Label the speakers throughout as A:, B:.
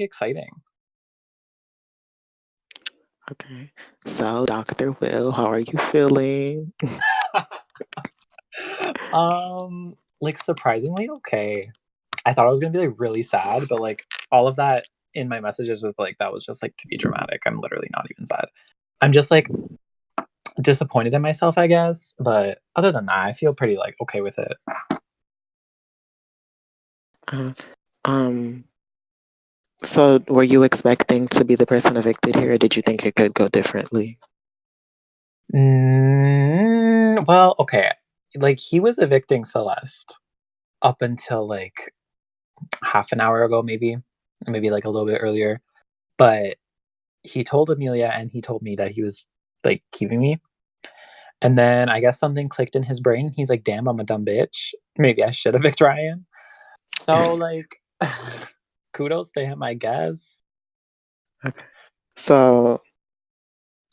A: exciting.
B: Okay. So, Dr. Will, how are you feeling?
A: Like surprisingly okay. I thought I was gonna be like really sad, but like all of that in my messages was like that was just like to be dramatic. I'm literally not even sad. I'm just like disappointed in myself, I guess. But other than that, I feel pretty like okay with it.
B: Uh, um, so were you expecting to be the person evicted here, or did you think it could go differently?
A: Well, okay. Like he was evicting Celeste up until like half an hour ago, maybe like a little bit earlier. But he told Amelia and he told me that he was like keeping me. And then I guess something clicked in his brain. He's like, damn, I'm a dumb bitch. Maybe I should evict Ryan. So like kudos to him, I guess.
B: Okay. So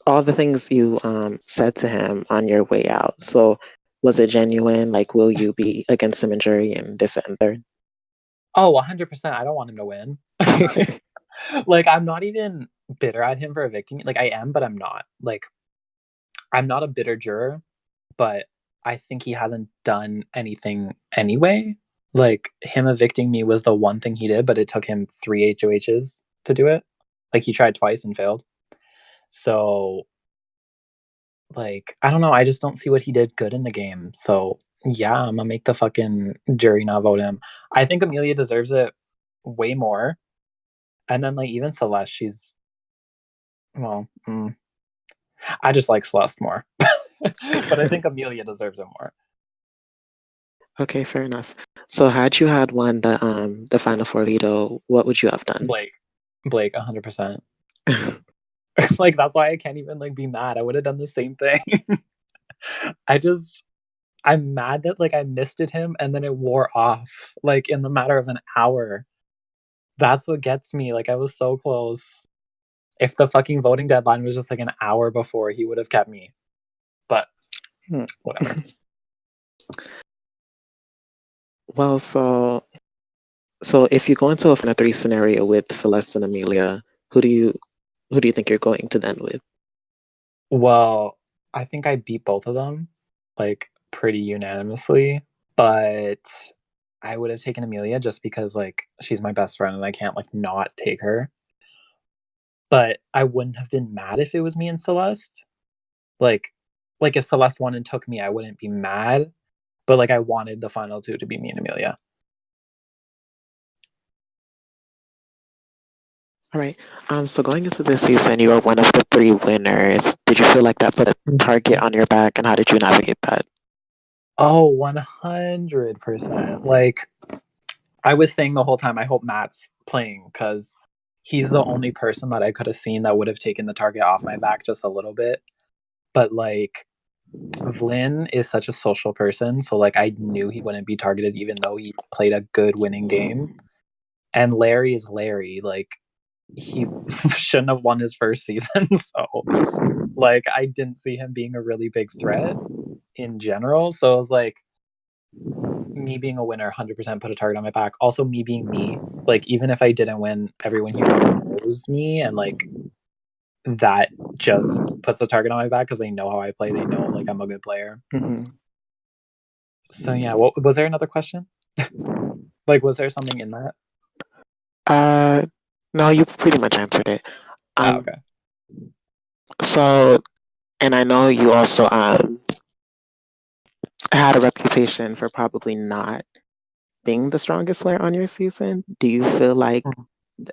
B: all the things you said to him on your way out. So was it genuine? Like, will you be against him in jury and this and third?
A: Oh, 100%. I don't want him to win. Like, I'm not even bitter at him for evicting me. Like, I am, but I'm not. Like, I'm not a bitter juror, but I think he hasn't done anything anyway. Like, him evicting me was the one thing he did, but it took him 3 HOHs to do it. Like, he tried twice and failed. So, like, I don't know. I just don't see what he did good in the game. So, yeah, I'm gonna make the fucking jury not vote him. I think Amelia deserves it way more. And then, like, even Celeste, she's, well, I just like Celeste more. But I think Amelia deserves it more.
B: Okay, fair enough. So had you had won the final four veto, what would you have done?
A: Blake, 100%. Like, that's why I can't even, like, be mad. I would have done the same thing. I just, I'm mad that, like, I misted him and then it wore off, like, in the matter of an hour. That's what gets me. Like, I was so close. If the fucking voting deadline was just like an hour before, he would have kept me. But whatever.
B: Well, so if you go into a 3 scenario with Celeste and Amelia, who do you think you're going to then with?
A: Well, I think I beat both of them, like, pretty unanimously, but I would have taken Amelia just because, like, she's my best friend and I can't, like, not take her. But I wouldn't have been mad if it was me and Celeste. Like like, if Celeste won and took me, I wouldn't be mad, but, like, I wanted the final 2 to be me and Amelia.
B: All right. So going into this season, you are one of the 3 winners. Did you feel like that put a target on your back, and how did you navigate that?
A: Oh, 100%. Like, I was saying the whole time, I hope Matt's playing because he's the only person that I could have seen that would have taken the target off my back just a little bit. But like, Vlyn is such a social person, so like I knew he wouldn't be targeted even though he played a good winning game. And Larry is Larry. Like, he shouldn't have won his first season. So like I didn't see him being a really big threat in general. So it was like me being a winner 100% put a target on my back. Also me being me. Like, even if I didn't win, everyone here knows me, and like that just puts a target on my back because they know how I play. They know like I'm a good player.
B: Mm-hmm.
A: So yeah, what was there another question? Like, was there something in that?
B: Uh, no, you pretty much answered it.
A: Oh,
B: Um,
A: okay.
B: so, and I know you also had a reputation for probably not being the strongest player on your season. Do you feel like th-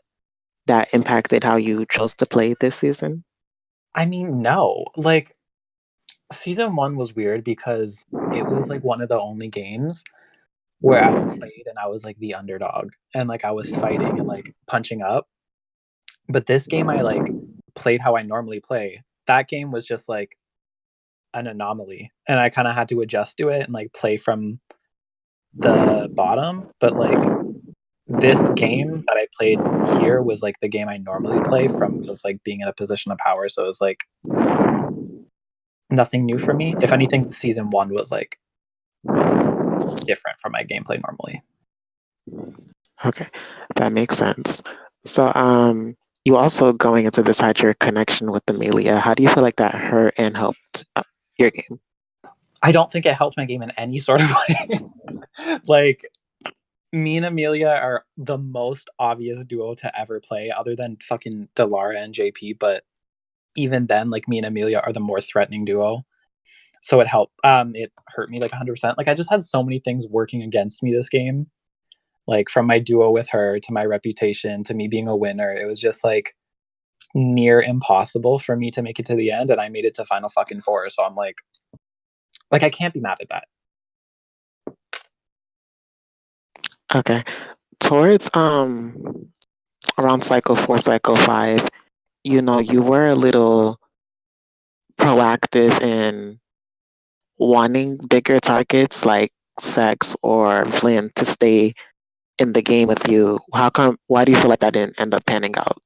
B: that impacted how you chose to play this season?
A: I mean, no. Like, season 1 was weird because it was like one of the only games where I played and I was like the underdog and like I was fighting and like punching up. But this game I like played how I normally play. That game was just like an anomaly and I kind of had to adjust to it and like play from the bottom. But like this game that I played here was like the game I normally play from just like being in a position of power. So it was like nothing new for me. If anything, season 1 was like different from my gameplay normally.
B: Okay, that makes sense. So, you also going into this had your connection with Amelia. How do you feel like that hurt and helped your game?
A: I don't think it helped my game in any sort of way. Like, me and Amelia are the most obvious duo to ever play, other than fucking Delara and JP. But even then, like, me and Amelia are the more threatening duo. So it helped. It hurt me like 100%. Like, I just had so many things working against me this game. Like, from my duo with her to my reputation to me being a winner, it was just like near impossible for me to make it to the end, and I made it to final fucking four. So I'm like I can't be mad at that.
B: Okay. Towards around cycle 4, cycle 5, you were a little proactive in wanting bigger targets like Sex or Flynn to stay in the game with you. Why do you feel like that didn't end up panning out?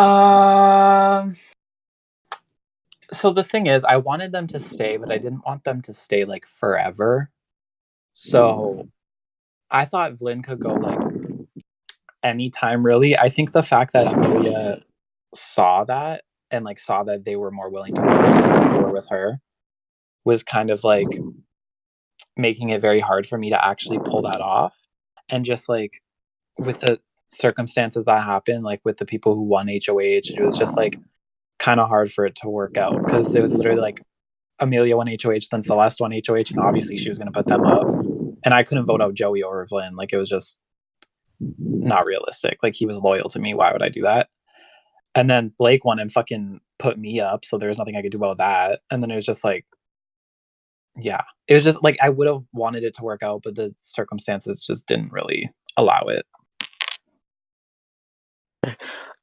A: Um so the thing is, I wanted them to stay, but I didn't want them to stay like forever. So I thought Vlyn could go like anytime really. I think the fact that Amelia saw that and like saw that they were more willing to work with me than they were with her was kind of like making it very hard for me to actually pull that off. And just like with the circumstances that happened, like with the people who won HOH, it was just like kind of hard for it to work out because it was literally like Amelia won HOH, then Celeste won HOH, and obviously she was going to put them up. And I couldn't vote out Joey or Vlyn. Like, it was just not realistic. Like, he was loyal to me. Why would I do that? And then Blake won and fucking put me up, so there was nothing I could do about that. And then it was just like, yeah, it was just like I would have wanted it to work out, but the circumstances just didn't really allow it.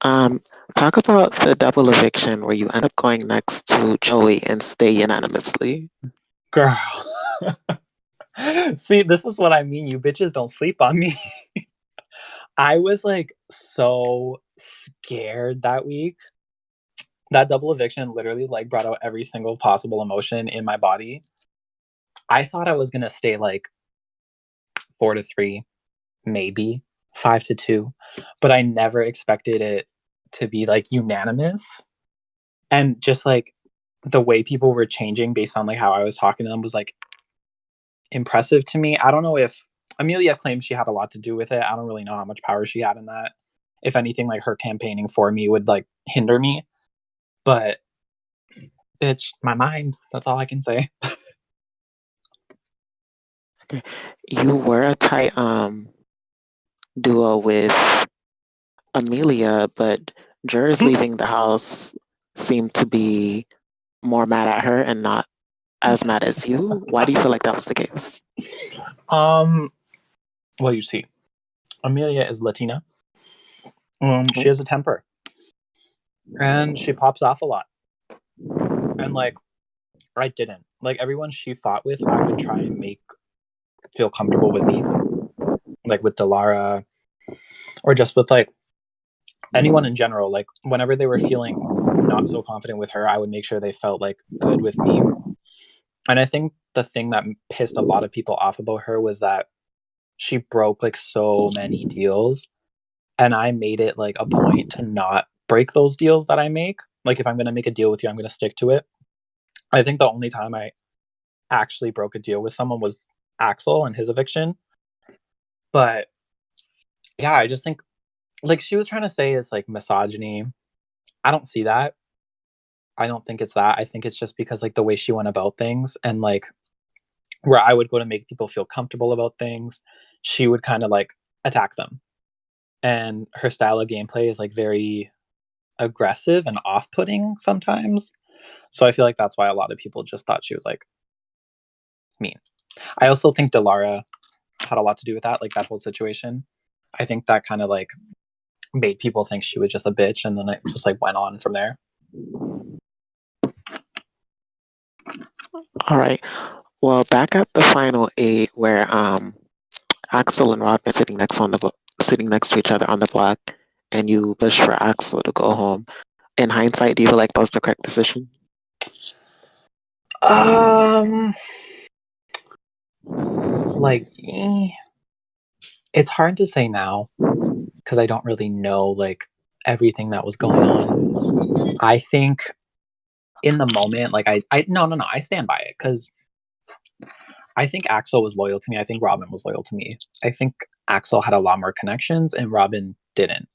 B: Um, Talk about the double eviction where you end up going next to Joey and stay unanimously.
A: Girl. See, this is what I mean. You bitches don't sleep on me. I was like so scared that week. That double eviction literally like brought out every single possible emotion in my body. I thought I was gonna stay like 4-3, maybe 5-2, but I never expected it to be like unanimous. And just like the way people were changing based on like how I was talking to them was like impressive to me. I don't know if Amelia claims she had a lot to do with it. I don't really know how much power she had in that. If anything, like her campaigning for me would like hinder me. But bitch, my mind. That's all I can say.
B: Okay. You were a tight duo with Amelia, but jurors leaving the house seemed to be more mad at her and not as mad as you. Why do you feel like that was the case?
A: Well, you see, Amelia is Latina. She
B: Mhm.
A: has a temper, and she pops off a lot. And like, I didn't. Like everyone she fought with, I would try and make feel comfortable with me, like with Delara, or just with like anyone in general. Like whenever they were feeling not so confident with her, I would make sure they felt like good with me. And I think the thing that pissed a lot of people off about her was that she broke like so many deals, and I made it like a point to not break those deals that I make. Like if I'm going to make a deal with you, I'm going to stick to it. I think the only time I actually broke a deal with someone was Axel and his eviction. But yeah, I just think like she was trying to say is like misogyny. I don't see that. I don't think it's that. I think it's just because like the way she went about things, and like where I would go to make people feel comfortable about things, she would kind of like attack them. And her style of gameplay is like very aggressive and off-putting sometimes. So I feel like that's why a lot of people just thought she was like mean. I also think Delara had a lot to do with that, like that whole situation. I think that kind of like made people think she was just a bitch, and then it just like went on from there.
B: All right. Well, back at the final 8, where Axel and Robin sitting next to each other on the block, and you push for Axel to go home. In hindsight, do you feel like that was the correct decision?
A: Um, like It's hard to say now because I don't really know like everything that was going on. I think in the moment, like I no, I stand by it because I think Axel was loyal to me. I think Robin was loyal to me. I think Axel had a lot more connections and Robin didn't.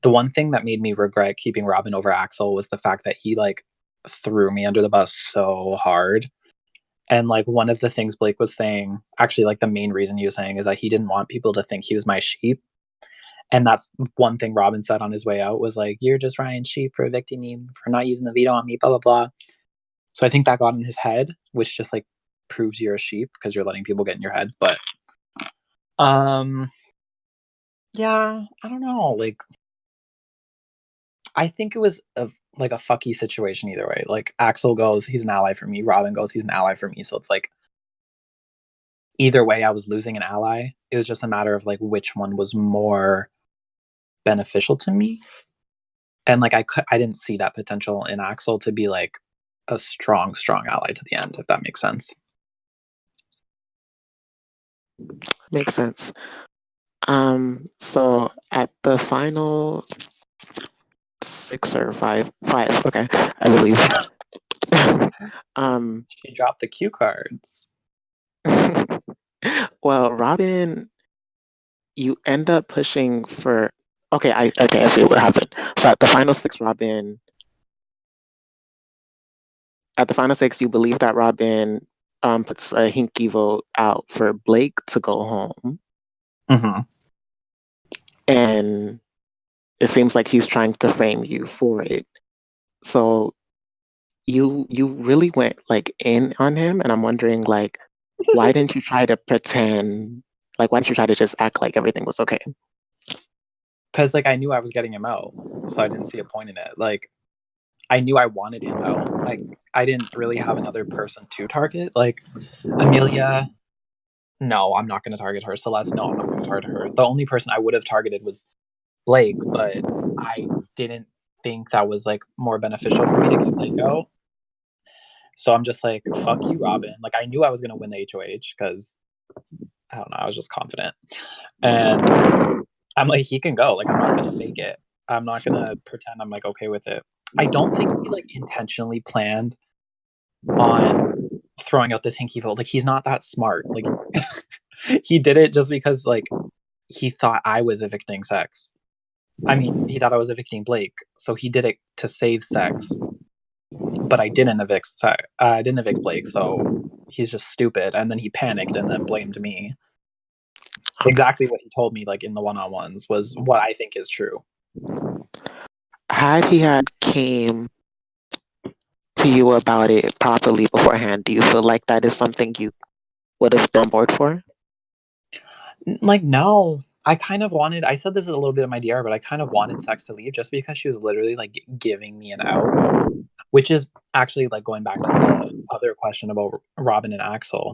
A: The one thing that made me regret keeping Robin over Axel was the fact that he like threw me under the bus so hard. And like one of the things Blake was saying, actually like the main reason he was saying is that he didn't want people to think he was my sheep. And that's one thing Robin said on his way out was like, "You're just Ryan's sheep for evicting me, for not using the veto on me, blah blah blah." So I think that got in his head, which just like proves you're a sheep because you're letting people get in your head. But um yeah, I don't know. Like I think it was like a fucky situation either way. Like Axel goes, he's an ally for me. Robin goes, he's an ally for me. So it's like either way, I was losing an ally. It was just a matter of like which one was more beneficial to me. And like I didn't see that potential in Axel to be like a strong ally to the end, if that makes sense.
B: Makes sense. So at the final 6 or 5, okay, I believe.
A: She dropped the cue cards.
B: Well, Robin, you end up pushing for. Okay, I see what happened. So at the final 6, Robin. At the final 6, you believe that Robin puts a hinky vote out for Blake to go home,
A: Mm-hmm.
B: and it seems like he's trying to frame you for it. So you really went like in on him, and I'm wondering like why didn't you try to pretend like why didn't you try to just act like everything was okay?
A: Because like I knew I was getting him out, so I didn't see a point in it. Like I knew I wanted him out. Like I didn't really have another person to target. Like Amelia, no, I'm not going to target her. Celeste, no, I'm not going to target her. The only person I would have targeted was Blake, but I didn't think that was like more beneficial for me to get Blake out. So I'm just like, fuck you, Robin. Like I knew I was going to win the HOH because I don't know, I was just confident. And I'm like, he can go. Like I'm not going to fake it. I'm not going to pretend I'm like okay with it. I don't think he like intentionally planned on throwing out this hinky vote. Like he's not that smart. Like he did it just because like he thought I was evicting Sex. I mean, he thought I was evicting Blake, so he did it to save Sex. But I didn't evict Blake, so he's just stupid. And then he panicked and then blamed me. Exactly what he told me, like in the one-on-ones, was what I think is true.
B: Had he had came to you about it properly beforehand, do you feel like that is something you would have been on board for?
A: Like, no. I kind of wanted, I said this is a little bit of my DR, but I kind of wanted Sex to leave just because she was literally like giving me an out, which is actually like going back to the other question about Robin and Axel.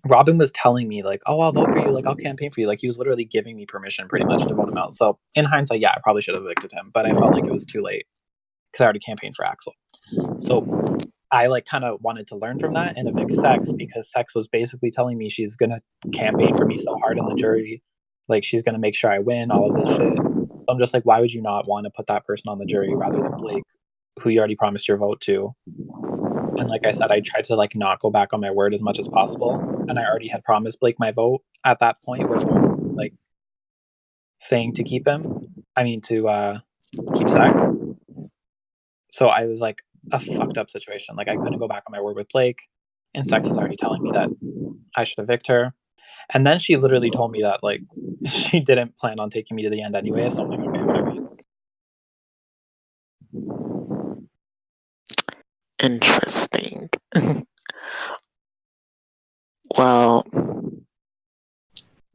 A: Robin was telling me like, "Oh, I'll vote for you. Like, I'll campaign for you." Like, he was literally giving me permission pretty much to vote him out. So in hindsight, yeah, I probably should have evicted him, but I felt like it was too late because I already campaigned for Axel. So I like kind of wanted to learn from that and evict Sex because Sex was basically telling me she's gonna campaign for me so hard on the jury, like she's gonna make sure I win all of this shit. So I'm just like, why would you not want to put that person on the jury rather than Blake, who you already promised your vote to? And like I said, I tried to like not go back on my word as much as possible. And I already had promised Blake my vote at that point where like saying to keep him. I mean to keep Sex. So I was like a fucked up situation. Like I couldn't go back on my word with Blake. And Sex is already telling me that I should evict her. And then she literally told me that like she didn't plan on taking me to the end anyway. So I'm like, okay, whatever.
B: Interesting. Well,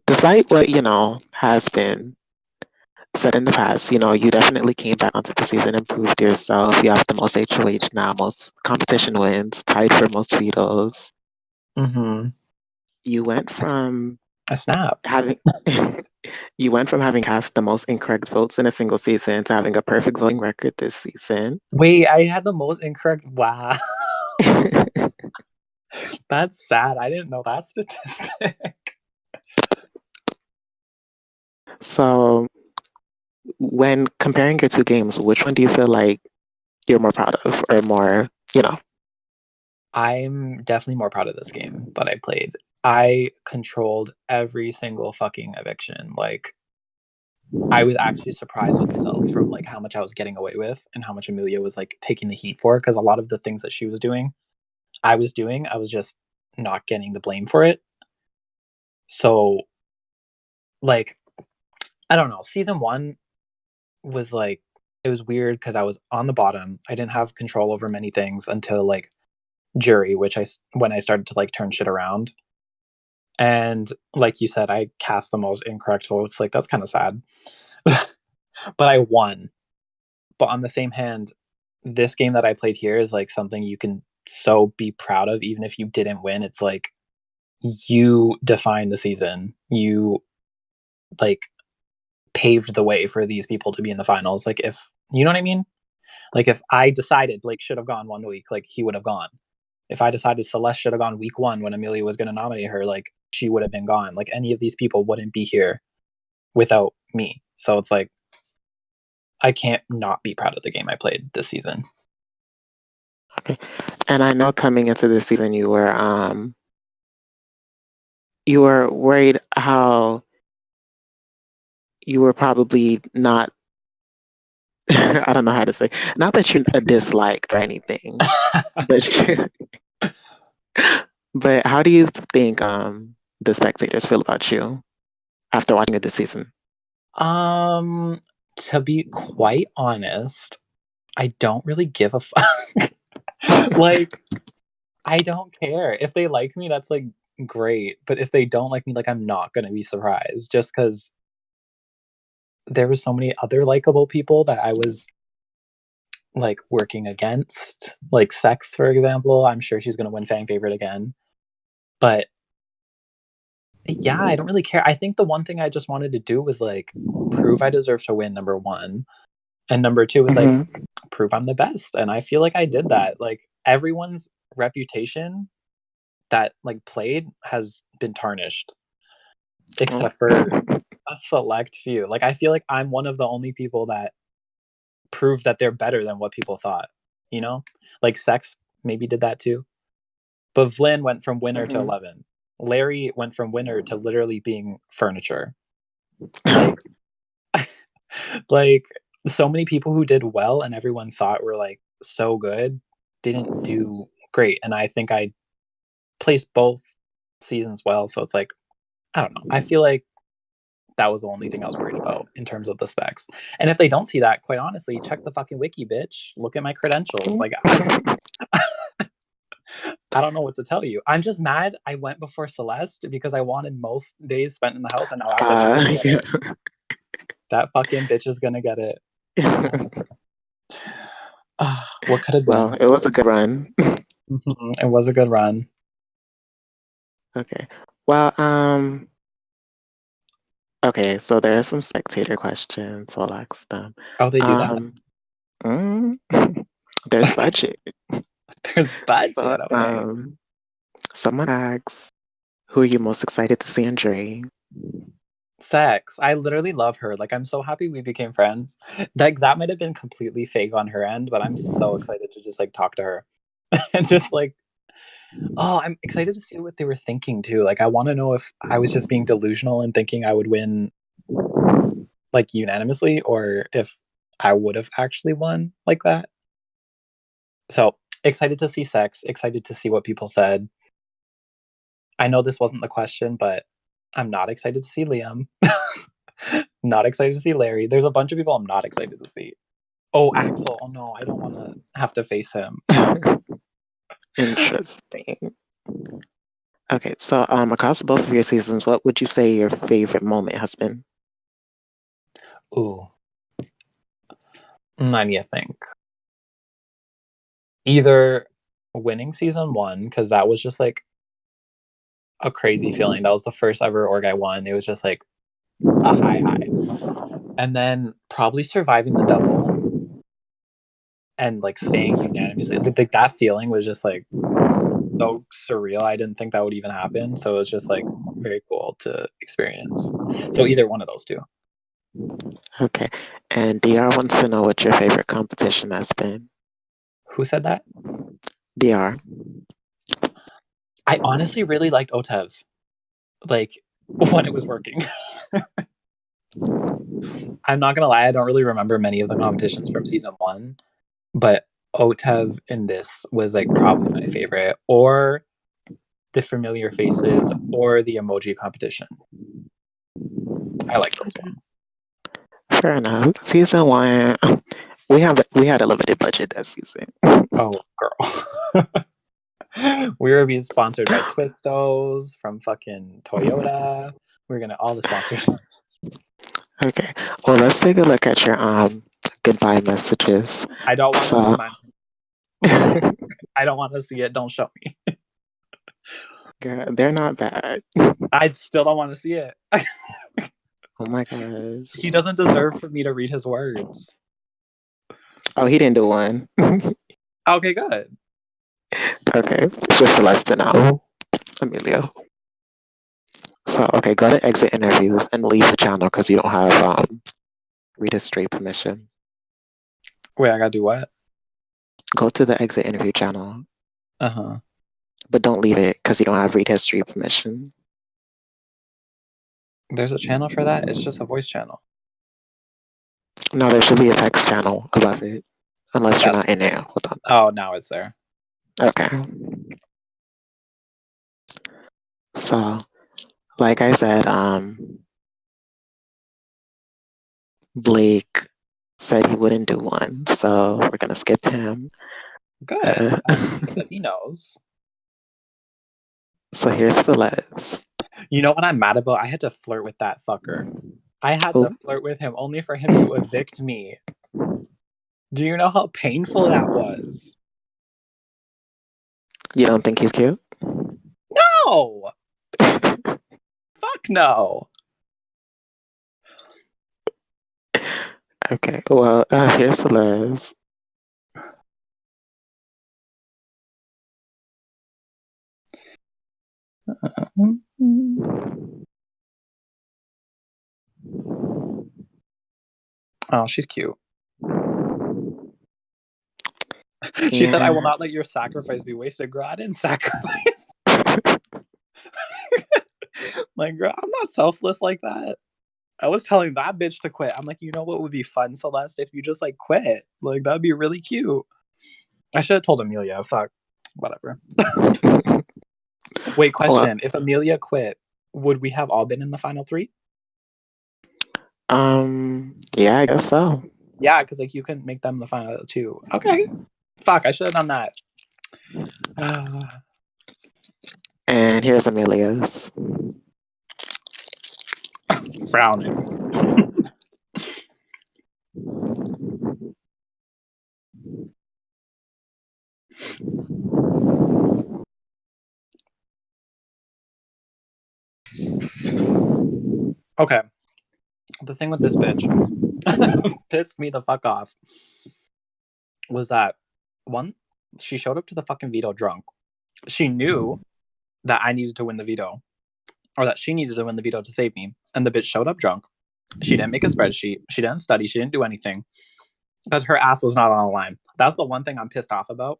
B: despite what, has been said in the past, you definitely came back onto the season and proved yourself. You have the most HOH now, most competition wins, tied for most vetoes.
A: Mm-hmm.
B: You went from
A: I snapped.
B: having you went from having cast the most incorrect votes in a single season to having a perfect voting record this season.
A: Wait, I had the most incorrect. Wow. That's sad. I didn't know that statistic.
B: So when comparing your two games, which one do you feel like you're more proud of or more, you know?
A: I'm definitely more proud of this game that I played. I controlled every single fucking eviction. Like, I was actually surprised with myself from like how much I was getting away with and how much Amelia was like taking the heat for, because a lot of the things that she was doing, I was just not getting the blame for it. So, like, I don't know. Season 1 was like, it was weird because I was on the bottom. I didn't have control over many things until like jury, when I started to like turn shit around. And like you said, I cast the most incorrect votes. Like, that's kind of sad. But I won. But on the same hand, this game that I played here is like something you can so be proud of, even if you didn't win. It's like you defined the season. You like paved the way for these people to be in the finals. Like, if you know what I mean? Like, if I decided Blake should have gone 1 week, like he would have gone. If I decided Celeste should have gone week 1 when Amelia was going to nominate her, like she would have been gone. Like, any of these people wouldn't be here without me. So it's like I can't not be proud of the game I played this season.
B: Okay. And I know coming into this season you were worried how you were probably not I don't know how to say, not that you're disliked or anything, but but how do you think the spectators feel about you after watching it this season?
A: um, to be quite honest, I don't really give a fuck. Like, I don't care. If they like me, that's like great. But if they don't like me, like I'm not gonna be surprised just because there were so many other likable people that I was like working against. Like Sex, for example. I'm sure she's gonna win fan favorite again. But yeah, I don't really care. I think the one thing I just wanted to do was like prove I deserve to win, number one. And number two was like
B: Hmm.
A: prove I'm the best. And I feel like I did that. Like, everyone's reputation that like played has been tarnished
B: Oh.
A: except for a select few. Like, I feel like I'm one of the only people that proved that they're better than what people thought, you know? Like Sex maybe did that too. But Vlyn went from winner to
B: Hmm.
A: 11. Larry went from winner to literally being furniture. Like, like so many people who did well and everyone thought were like so good didn't do great. And I think I placed both seasons well. So it's like, I don't know. I feel like that was the only thing I was worried about in terms of the specs. And if they don't see that, quite honestly, check the fucking wiki, bitch. Look at my credentials. Like, I don't know what to tell you. I'm just mad I went before Celeste because I wanted most days spent in the house, and now that bitch is gonna get
B: Yeah.
A: it. That fucking bitch is gonna get it. Oh my god. What could have
B: Well,
A: been?
B: it was a good run.
A: It was a good run.
B: Okay. Well, okay, so there are some spectator questions, so I'll ask them.
A: Oh, they do that.
B: Um, mm, there's budget.
A: There's
B: So,
A: budget. Okay.
B: someone asks, who are you most excited to see in jury?
A: Sex. I literally love her. Like, I'm so happy we became friends. Like, that might have been completely fake on her end, but I'm so excited to just like talk to her and just like, oh, I'm excited to see what they were thinking too. Like, I want to know if I was just being delusional and thinking I would win like unanimously, or if I would have actually won like that. So excited to see Sex. Excited to see what people said. I know this wasn't the question, but I'm not excited to see Liam. Not excited to see Larry. There's a bunch of people I'm not excited to see. Oh, Axel. Oh no, I don't want to have to face him.
B: Interesting. Okay, so across both of your seasons, what would you say your favorite moment has been?
A: Ooh, I need to think. Either winning season 1, because that was just like a crazy feeling. That was the first ever org I won. It was just like a high. And then probably surviving the double and like staying unanimously. Like that feeling was just like so surreal. I didn't think that would even happen. So it was just like very cool to experience. So either one of those two.
B: Okay. And DR wants to know what your favorite competition has been.
A: Who said that?
B: DR.
A: I honestly really liked OTEV, like when it was working. I'm not gonna lie, I don't really remember many of the competitions from season 1, but OTEV in this was like probably my favorite, or the familiar faces, or the emoji competition. I like those ones.
B: Fair enough. Season 1, we had a limited budget that season.
A: Oh, girl. We were being sponsored by Twistos from fucking Toyota. We're gonna all the sponsors.
B: Okay. Well, let's take a look at your goodbye messages.
A: I don't want to see
B: So,
A: mine. I don't want to see it. Don't show me.
B: girl, they're not bad.
A: I still don't want to see it.
B: Oh my gosh.
A: He doesn't deserve for me to read his words.
B: Oh, he didn't do one.
A: Okay, good.
B: Okay. Just Celeste now. Emilio. So, okay, go to exit interviews and leave the channel because you don't have read history permission.
A: Wait, I gotta do what?
B: Go to the exit interview channel,
A: Uh-huh.
B: but don't leave it because you don't have read history permission.
A: There's a channel for that? It's just a voice channel.
B: No, there should be a text channel above it, unless you're not in there. Hold on.
A: Oh, now it's there.
B: Okay. So, like I said, Blake said he wouldn't do one, so we're gonna skip him.
A: Good. That he knows.
B: So here's Celeste.
A: You know what I'm mad about? I had to flirt with that fucker. I had to flirt with him only for him to evict me. Do you know how painful that was?
B: You don't think he's cute?
A: No! Fuck no!
B: Okay, well, here's Celeste.
A: Oh, she's cute. She said, I will not let your sacrifice be wasted. Girl, I didn't sacrifice. Like, girl, I'm not selfless like that. I was telling that bitch to quit. I'm like, you know what would be fun, Celeste, if you just like quit? Like, that'd be really cute. I should have told Amelia. Fuck. Whatever. Wait, question. Well, if Amelia quit, would we have all been in the final 3?
B: Yeah, I guess so.
A: Yeah, because like you can make them the final 2. Okay. Fuck, I should have done that.
B: And here's Amelia's.
A: Frowning. Okay. The thing with this bitch pissed me the fuck off was that, one, she showed up to the fucking veto drunk. She knew that I needed to win the veto, or that she needed to win the veto to save me, and the bitch showed up drunk. She didn't make a spreadsheet. She didn't study. She didn't do anything because her ass was not on the line. That's the one thing I'm pissed off about.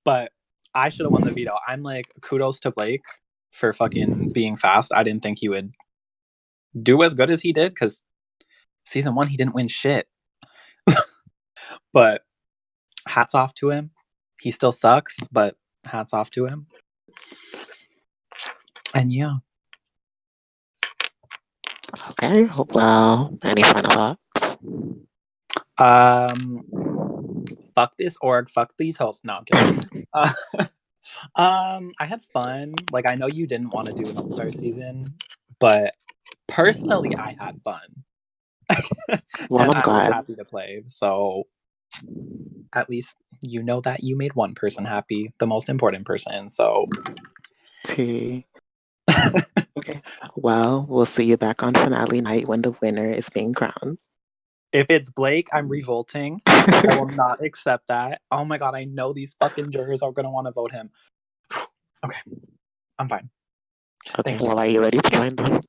A: But I should have won the veto. I'm like, kudos to Blake for fucking being fast. I didn't think he would do as good as he did because season 1 he didn't win shit. But hats off to him. He still sucks, but hats off to him. And yeah.
B: Okay, well, any final thoughts?
A: Fuck this org, fuck these hosts. No, I'm kidding. I had fun. Like, I know you didn't want to do an all-star season, but personally, I had fun.
B: Well,
A: and
B: I'm glad.
A: I was happy to play. So at least you know that you made one person happy, the most important person. So
B: T. Okay. Well, we'll see you back on finale night when the winner is being crowned.
A: If it's Blake, I'm revolting. I will not accept that. Oh my god, I know these fucking jurors are gonna want to vote him. Okay, I'm fine.
B: Okay, well, are you ready to join them?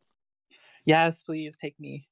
A: Yes, please take me.